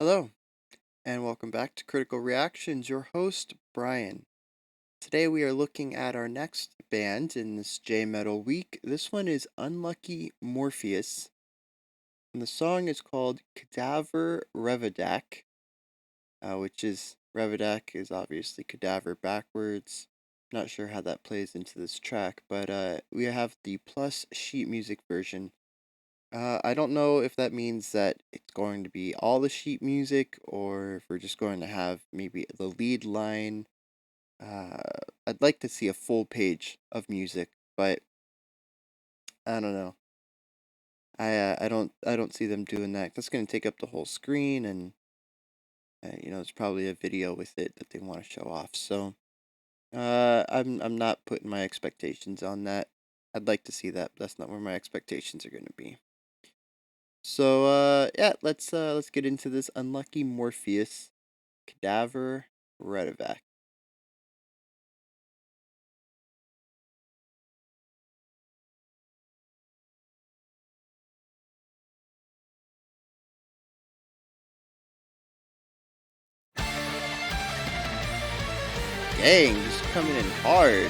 Hello, and welcome back to Critical Reactions, your host, Bryan. Today we are looking at our next band in this J Metal week. This one is Unlucky Morpheus, and the song is called Cadaver Revadac, which is Revadac is obviously cadaver backwards. Not sure how that plays into this track, but we have the plus sheet music version. I don't know if that means that it's going to be all the sheet music or if we're just going to have maybe the lead line. Uh, I'd like to see a full page of music, but I don't know. I don't see them doing that. That's going to take up the whole screen, and it's probably a video with it that they want to show off. So I'm not putting my expectations on that. I'd like to see that. But that's not where my expectations are going to be. So yeah, let's get into this Unlucky Morpheus Cadaver Revac. Dang, just coming in hard.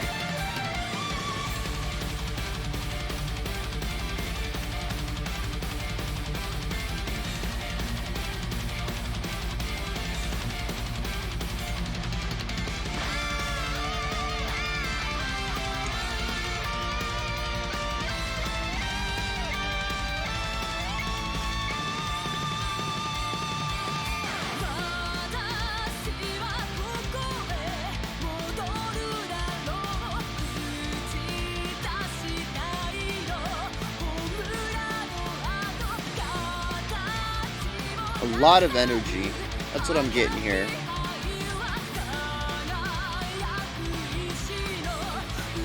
A lot of energy. That's what I'm getting here.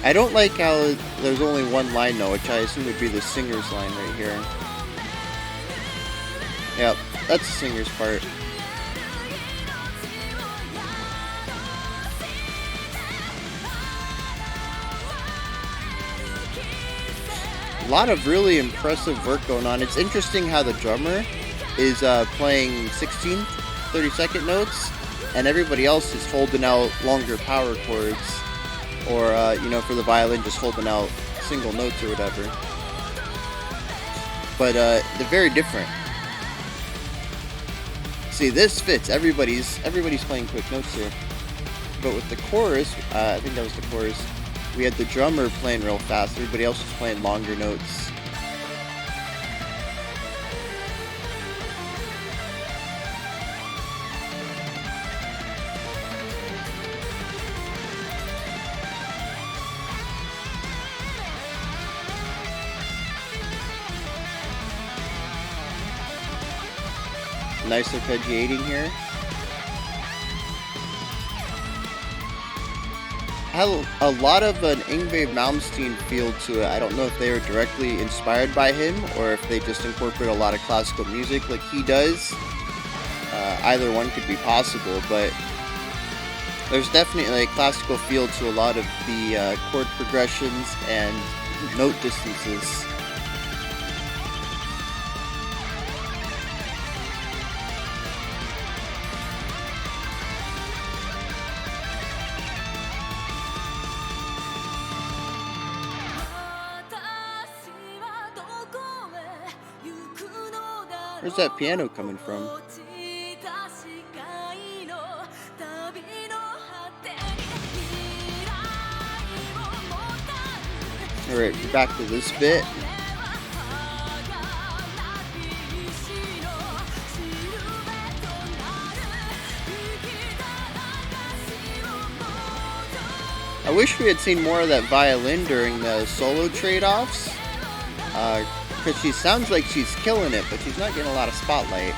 I don't like how there's only one line though, which I assume would be the singer's line right here. Yep, that's the singer's part. A lot of really impressive work going on. It's interesting how the drummer is playing 16th, 32nd notes, and everybody else is holding out longer power chords, or for the violin, just holding out single notes or whatever. But they're very different. See, this fits. Everybody's playing quick notes here. But with the chorus, I think that was the chorus, we had the drummer playing real fast. Everybody else was playing longer notes. Nice arpeggiating here. Had a lot of an Yngwie Malmsteen feel to it. I don't know if they were directly inspired by him or if they just incorporate a lot of classical music like he does. Either one could be possible, but there's definitely a classical feel to a lot of the chord progressions and note distances. Where's that piano coming from? Alright, we're back to this bit. I wish we had seen more of that violin during the solo trade-offs. Because she sounds like she's killing it, but she's not getting a lot of spotlight.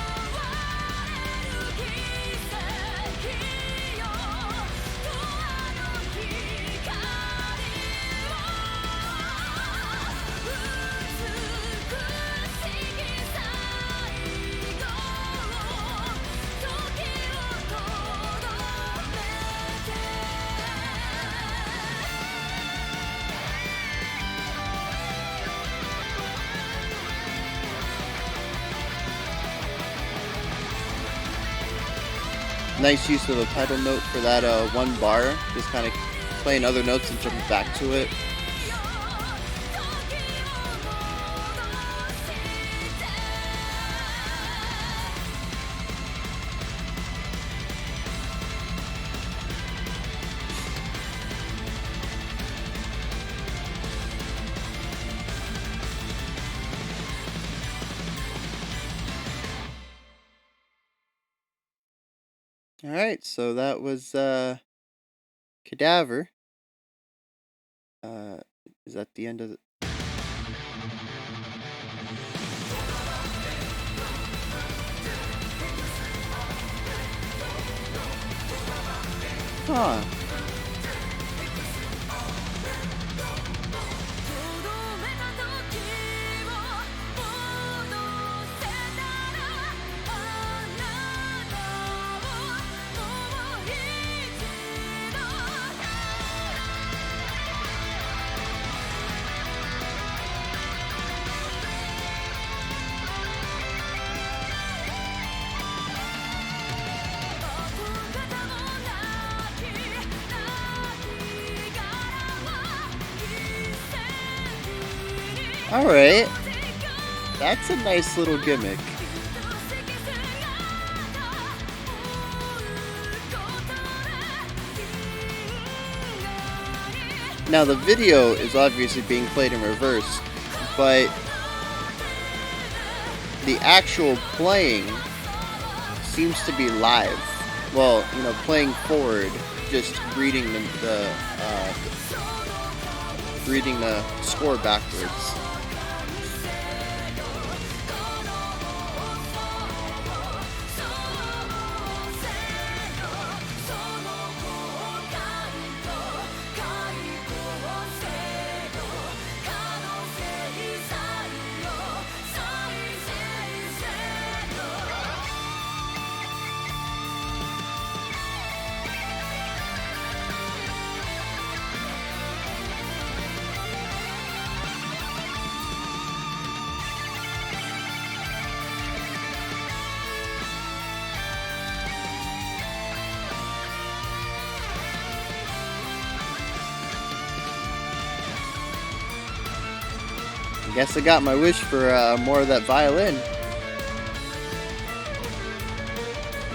Nice use of a pedal note for that one bar. Just kind of playing other notes and jumping back to it. Alright, so that was Cadaver. Is that the end of the... Huh. Alright. That's a nice little gimmick. Now the video is obviously being played in reverse, but the actual playing seems to be live. Well, you know, playing forward, just reading the score backwards. I guess I got my wish for more of that violin.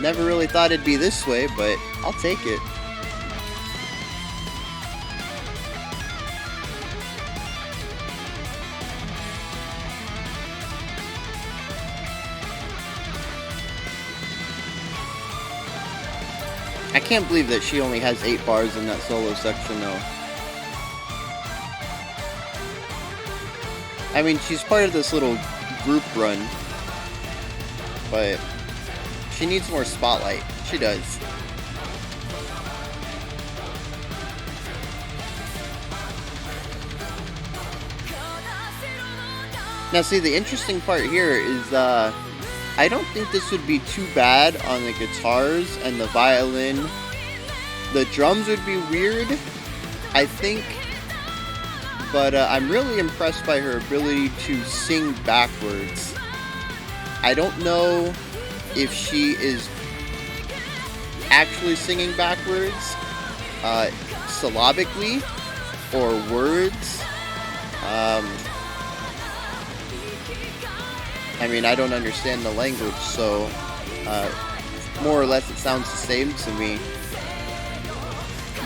Never really thought it'd be this way, but I'll take it. I can't believe that she only has 8 bars in that solo section, though. I mean, she's part of this little group run, but she needs more spotlight. She does. Now, see, the interesting part here is, I don't think this would be too bad on the guitars and the violin. The drums would be weird, I think. But I'm really impressed by her ability to sing backwards. I don't know if she is actually singing backwards, syllabically, or words. I mean, I don't understand the language, so more or less it sounds the same to me.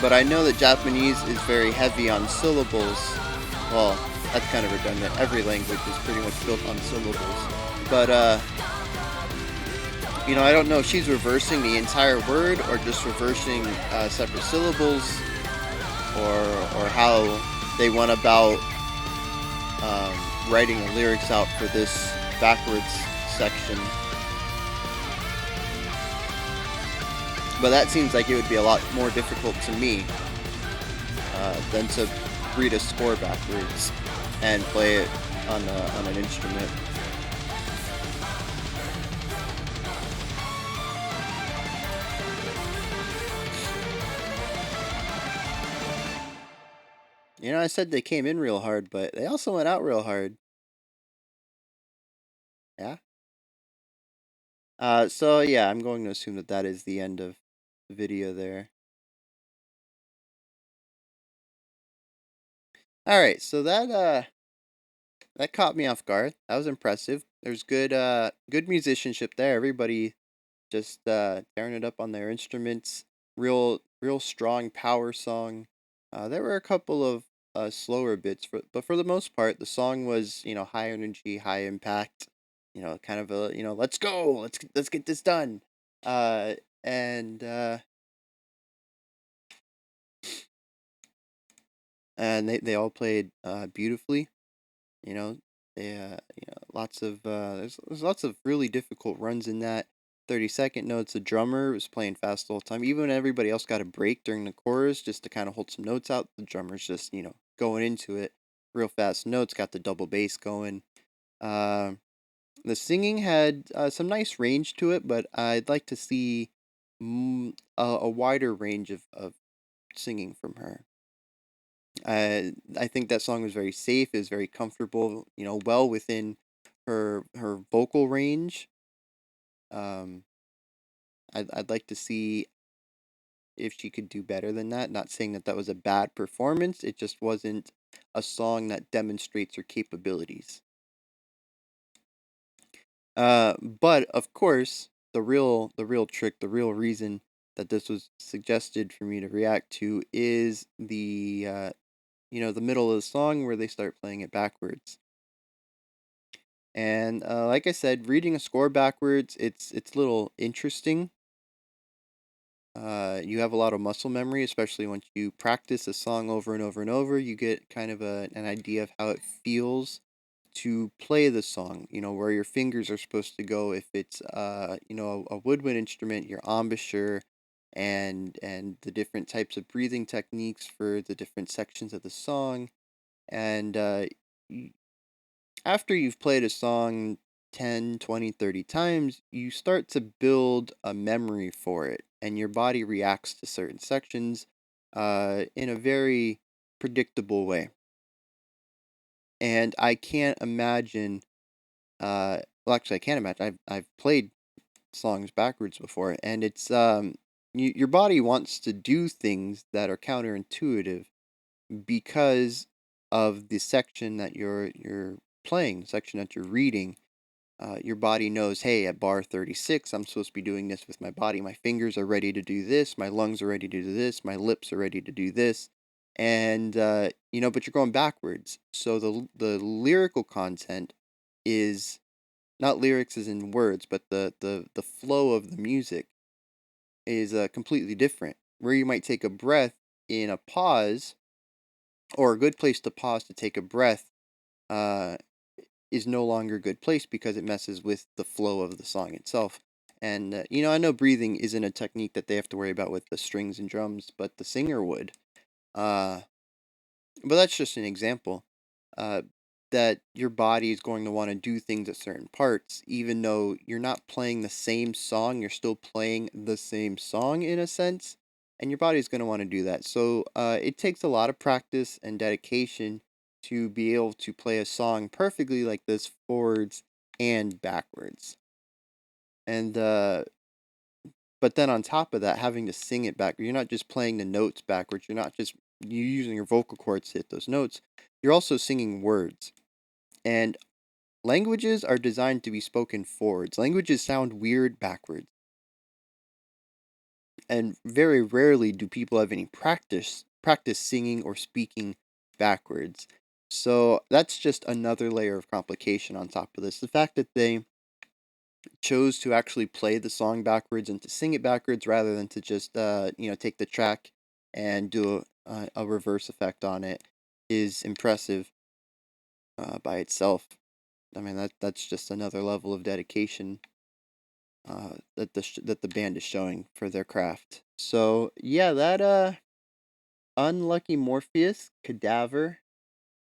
But I know that Japanese is very heavy on syllables. Well, that's kind of redundant. Every language is pretty much built on syllables. But, you know, I don't know if she's reversing the entire word or just reversing separate syllables, or how they went about writing the lyrics out for this backwards section. But that seems like it would be a lot more difficult to me than to read a score backwards and play it on an instrument. You know, I said they came in real hard, but they also went out real hard. Yeah? So yeah, I'm going to assume that that is the end of video there. All right, so that caught me off guard. That was impressive. There's good musicianship there. Everybody just tearing it up on their instruments. Real strong power song. There were a couple of slower bits, but for the most part, the song was high energy, high impact. Kind of a let's go, let's get this done. Uh, and uh, and they all played beautifully. You know, there's lots of really difficult runs in that. 30-second notes. The drummer was playing fast the whole time. Even when everybody else got a break during the chorus just to kind of hold some notes out, the drummer's just going into it real fast notes. Got the double bass going. Uh, the singing had some nice range to it, but I'd like to see a wider range of singing from her. I think that song was very safe, is very comfortable, well within her vocal range. Um, I'd like to see if she could do better than that. Not saying that that was a bad performance. It just wasn't a song that demonstrates her capabilities. But of course, the real trick, the real reason that this was suggested for me to react to is the middle of the song where they start playing it backwards. And like I said, reading a score backwards, it's a little interesting. You have a lot of muscle memory, especially once you practice a song over and over and over. You get kind of an idea of how it feels to play the song. Where your fingers are supposed to go. If it's a woodwind instrument, your embouchure, and the different types of breathing techniques for the different sections of the song. And after you've played a song 10, 20, 30 times, you start to build a memory for it, and your body reacts to certain sections in a very predictable way. And I can't imagine, well, actually, I can't imagine. I've played songs backwards before, and your body wants to do things that are counterintuitive because of the section that you're playing, the section that you're reading. Your body knows, hey, at bar 36, I'm supposed to be doing this with my body. My fingers are ready to do this. My lungs are ready to do this. My lips are ready to do this. And, but you're going backwards. So the lyrical content is not lyrics as in words, but the flow of the music is completely different. Where you might take a breath in a pause, or a good place to pause to take a breath, uh, is no longer a good place because it messes with the flow of the song itself. And I know breathing isn't a technique that they have to worry about with the strings and drums, but the singer would. Uh, but that's just an example. Uh, that your body is going to want to do things at certain parts, even though you're not playing the same song. You're still playing the same song in a sense, and your body's going to want to do that. So it takes a lot of practice and dedication to be able to play a song perfectly like this forwards and backwards. And but then on top of that, having to sing it back, you're not just playing the notes backwards. You're not just you using your vocal cords to hit those notes. You're also singing words. And languages are designed to be spoken forwards. Languages sound weird backwards. And very rarely do people have any practice singing or speaking backwards. So that's just another layer of complication on top of this. The fact that they chose to actually play the song backwards and to sing it backwards rather than to just take the track and do a reverse effect on it is impressive by itself. I mean that's just another level of dedication that the band is showing for their craft. So yeah, that unlucky Morpheus Cadaver.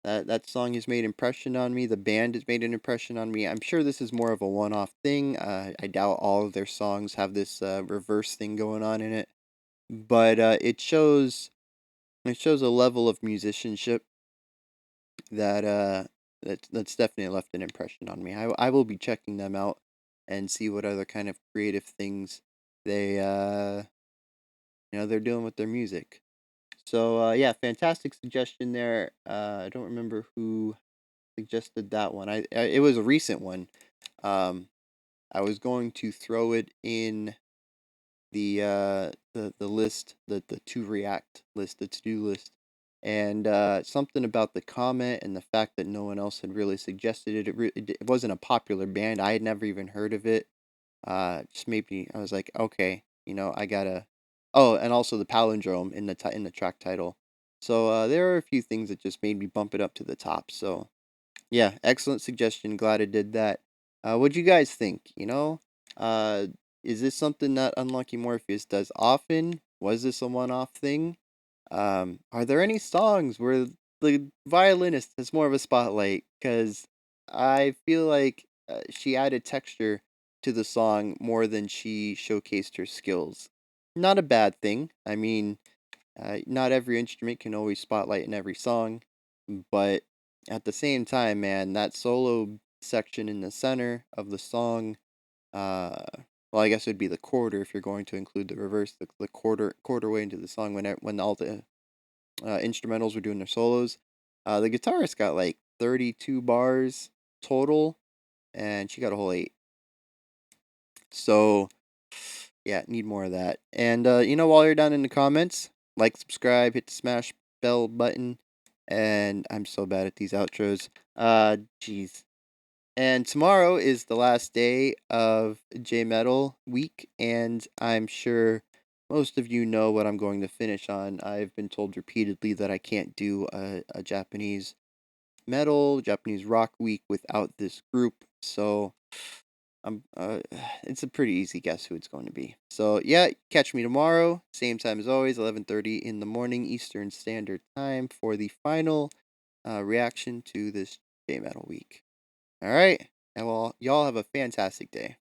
That song has made impression on me. The band has made an impression on me. I'm sure this is more of a one-off thing. I doubt all of their songs have this reverse thing going on in it, but it shows a level of musicianship that that's definitely left an impression on me. I will be checking them out and see what other kind of creative things they they're dealing with their music. So yeah, fantastic suggestion there. I don't remember who suggested that one. It was a recent one. Um, I was going to throw it in the list, the to react list, the to do list, and something about the comment and the fact that no one else had really suggested it. It wasn't a popular band. I had never even heard of it. Just made me. I was like, okay, I gotta. Oh, and also the palindrome in in the track title. So there are a few things that just made me bump it up to the top. So yeah, excellent suggestion. Glad I did that. What'd you guys think? Uh, is this something that Unlucky Morpheus does often? Was this a one-off thing? Are there any songs where the violinist has more of a spotlight? Because I feel like she added texture to the song more than she showcased her skills. Not a bad thing. I mean, not every instrument can always spotlight in every song, but at the same time, man, that solo section in the center of the song, uh, well, I guess it would be the quarter if you're going to include the reverse, the quarter way into the song when all the instrumentals were doing their solos. The guitarist got like 32 bars total, and she got a whole 8. So yeah, need more of that. And while you're down in the comments, like, subscribe, hit the smash bell button. And I'm so bad at these outros. Jeez. And tomorrow is the last day of J Metal week, and I'm sure most of you know what I'm going to finish on. I've been told repeatedly that I can't do a Japanese Japanese rock week without this group. So it's a pretty easy guess who it's going to be. So yeah, catch me tomorrow, same time as always, 11:30 in the morning Eastern Standard Time for the final reaction to this J Metal week. All right, and well, y'all have a fantastic day.